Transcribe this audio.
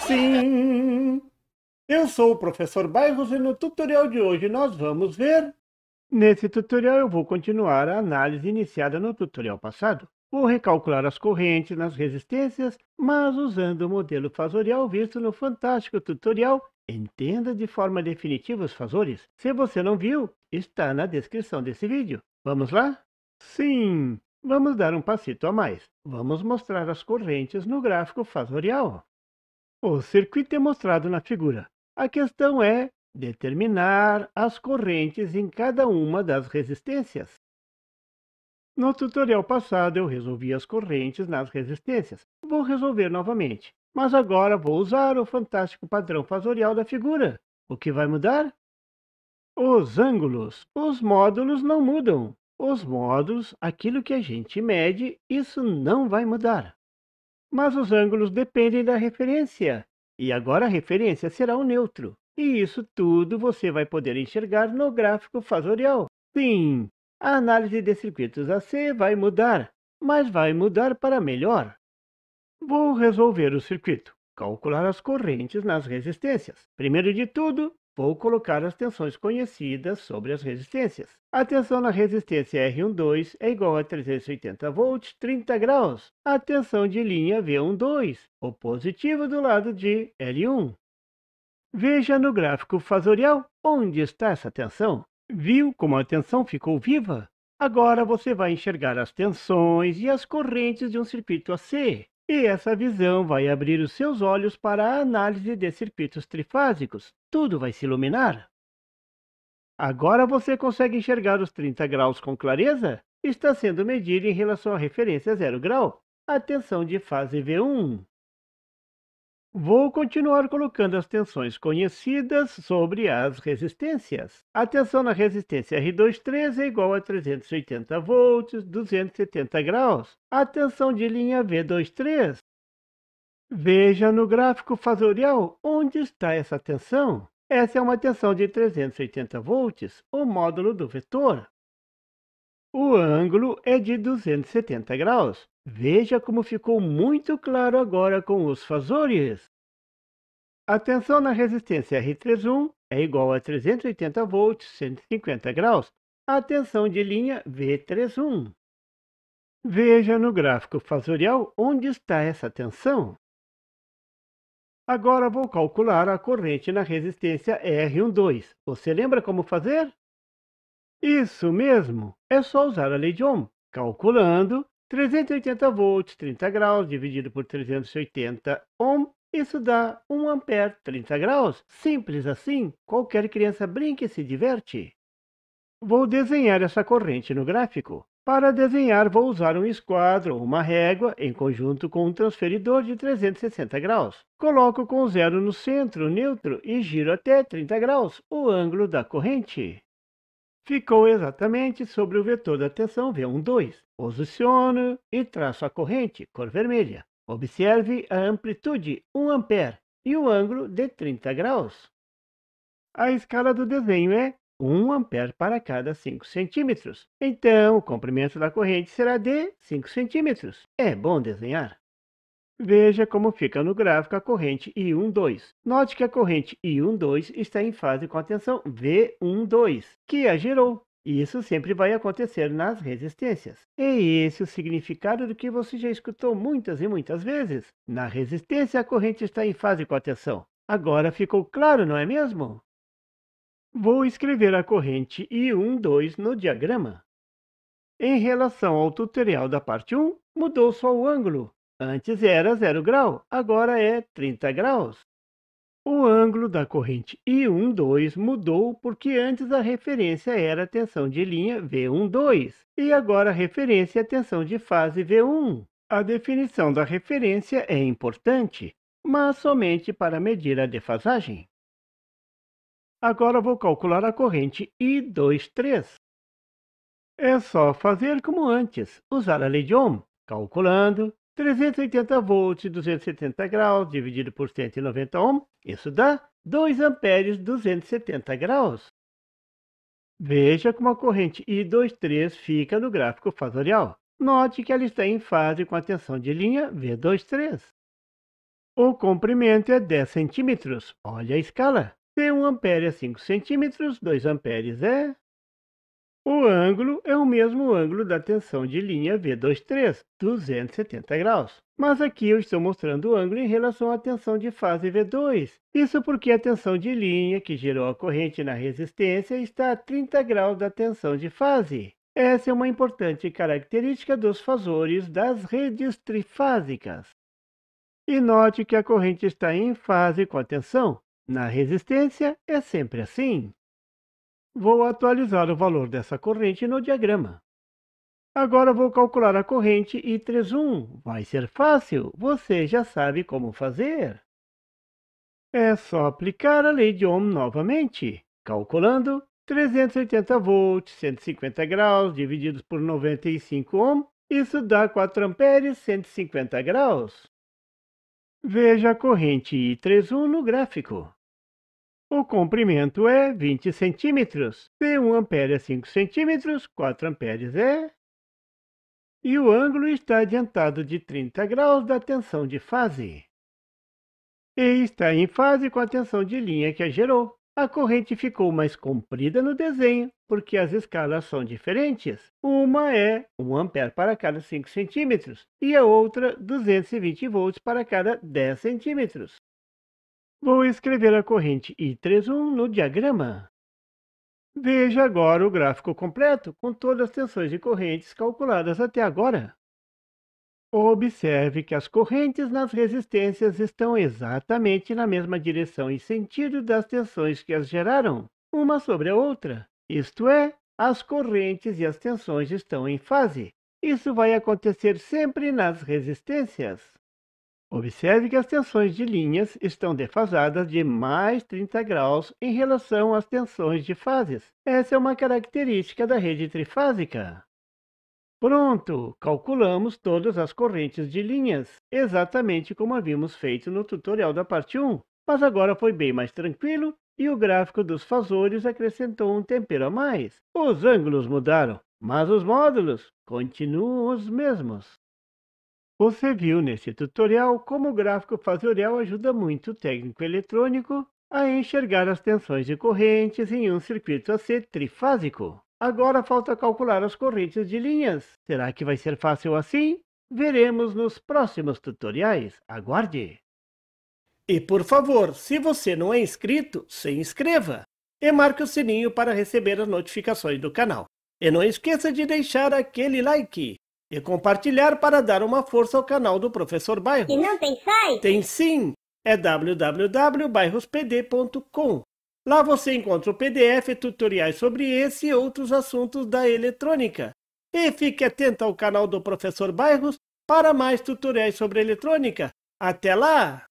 Sim! Eu sou o professor Bairros e no tutorial de hoje nós vamos ver... Nesse tutorial eu vou continuar a análise iniciada no tutorial passado. Vou recalcular as correntes nas resistências, mas usando o modelo fasorial visto no fantástico tutorial Entenda de forma definitiva os fasores. Se você não viu, está na descrição desse vídeo. Vamos lá? Sim! Vamos dar um passito a mais. Vamos mostrar as correntes no gráfico fasorial. O circuito é mostrado na figura. A questão é determinar as correntes em cada uma das resistências. No tutorial passado eu resolvi as correntes nas resistências. Vou resolver novamente, mas agora vou usar o fantástico padrão fasorial da figura. O que vai mudar? Os ângulos. Os módulos não mudam. Os módulos, aquilo que a gente mede, isso não vai mudar. Mas os ângulos dependem da referência. E agora a referência será o neutro. E isso tudo você vai poder enxergar no gráfico fasorial. Sim, a análise de circuitos AC vai mudar, mas vai mudar para melhor. Vou resolver o circuito, calcular as correntes nas resistências. Primeiro de tudo, vou colocar as tensões conhecidas sobre as resistências. A tensão na resistência R12 é igual a 380 volts, 30 graus. A tensão de linha V12, o positivo do lado de L1. Veja no gráfico fasorial onde está essa tensão. Viu como a tensão ficou viva? Agora você vai enxergar as tensões e as correntes de um circuito AC. E essa visão vai abrir os seus olhos para a análise de circuitos trifásicos. Tudo vai se iluminar. Agora você consegue enxergar os 30 graus com clareza? Está sendo medido em relação à referência 0 grau, a tensão de fase V1. Vou continuar colocando as tensões conhecidas sobre as resistências. A tensão na resistência R23 é igual a 380 volts, 270 graus. A tensão de linha V23. Veja no gráfico fasorial onde está essa tensão. Essa é uma tensão de 380 volts, o módulo do vetor. O ângulo é de 270 graus. Veja como ficou muito claro agora com os fasores. A tensão na resistência R31 é igual a 380 volts, 150 graus. A tensão de linha V31. Veja no gráfico fasorial onde está essa tensão. Agora vou calcular a corrente na resistência R12. Você lembra como fazer? Isso mesmo, é só usar a lei de Ohm. Calculando 380 volts, 30 graus, dividido por 380 ohm, isso dá 1 ampere, 30 graus. Simples assim, qualquer criança brinca e se diverte. Vou desenhar essa corrente no gráfico. Para desenhar, vou usar um esquadro ou uma régua em conjunto com um transferidor de 360 graus. Coloco com zero no centro, neutro, e giro até 30 graus, o ângulo da corrente. Ficou exatamente sobre o vetor da tensão V12. Posiciono e traço a corrente, cor vermelha. Observe a amplitude, 1 ampere, e o ângulo de 30 graus. A escala do desenho é 1 ampere para cada 5 centímetros. Então, o comprimento da corrente será de 5 centímetros. É bom desenhar. Veja como fica no gráfico a corrente I12. Note que a corrente I12 está em fase com a tensão V12, que a gerou. Isso sempre vai acontecer nas resistências. E esse é o significado do que você já escutou muitas e muitas vezes. Na resistência, a corrente está em fase com a tensão. Agora ficou claro, não é mesmo? Vou escrever a corrente I12 no diagrama. Em relação ao tutorial da parte 1, mudou só o ângulo. Antes era 0 grau, agora é 30 graus. O ângulo da corrente I12 mudou porque antes a referência era a tensão de linha V12 e agora a referência é a tensão de fase V1. A definição da referência é importante, mas somente para medir a defasagem. Agora vou calcular a corrente I23. É só fazer como antes, usar a lei de Ohm, calculando 380 volts, 270 graus, dividido por 190 ohm, isso dá 2 amperes, 270 graus. Veja como a corrente I23 fica no gráfico fasorial. Note que ela está em fase com a tensão de linha V23. O comprimento é 10 centímetros. Olha a escala. Se 1 ampere é 5 centímetros, 2 amperes é... O ângulo é o mesmo ângulo da tensão de linha V23, 270 graus. Mas aqui eu estou mostrando o ângulo em relação à tensão de fase V2. Isso porque a tensão de linha que gerou a corrente na resistência está a 30 graus da tensão de fase. Essa é uma importante característica dos fasores das redes trifásicas. E note que a corrente está em fase com a tensão. Na resistência é sempre assim. Vou atualizar o valor dessa corrente no diagrama. Agora vou calcular a corrente I31. Vai ser fácil, você já sabe como fazer. É só aplicar a lei de Ohm novamente. Calculando, 380 volts, 150 graus, divididos por 95 ohm, isso dá 4 amperes, 150 graus. Veja a corrente I31 no gráfico. O comprimento é 20 centímetros. Se 1 ampere é 5 centímetros, 4 amperes é... E o ângulo está adiantado de 30 graus da tensão de fase. E está em fase com a tensão de linha que a gerou. A corrente ficou mais comprida no desenho, porque as escalas são diferentes. Uma é 1 ampere para cada 5 centímetros e a outra 220 volts para cada 10 centímetros. Vou escrever a corrente I31 no diagrama. Veja agora o gráfico completo com todas as tensões de correntes calculadas até agora. Observe que as correntes nas resistências estão exatamente na mesma direção e sentido das tensões que as geraram, uma sobre a outra. Isto é, as correntes e as tensões estão em fase. Isso vai acontecer sempre nas resistências. Observe que as tensões de linhas estão defasadas de mais 30 graus em relação às tensões de fases. Essa é uma característica da rede trifásica. Pronto! Calculamos todas as correntes de linhas, exatamente como havíamos feito no tutorial da parte 1. Mas agora foi bem mais tranquilo e o gráfico dos fasores acrescentou um tempero a mais. Os ângulos mudaram, mas os módulos continuam os mesmos. Você viu nesse tutorial como o gráfico fasorial ajuda muito o técnico eletrônico a enxergar as tensões de correntes em um circuito AC trifásico. Agora falta calcular as correntes de linhas. Será que vai ser fácil assim? Veremos nos próximos tutoriais. Aguarde! E por favor, se você não é inscrito, se inscreva e marque o sininho para receber as notificações do canal. E não esqueça de deixar aquele like e compartilhar para dar uma força ao canal do Professor Bairros. E não tem site? Tem sim! É www.bairrospd.com. Lá você encontra o PDF e tutoriais sobre esse e outros assuntos da eletrônica. E fique atento ao canal do Professor Bairros para mais tutoriais sobre eletrônica. Até lá!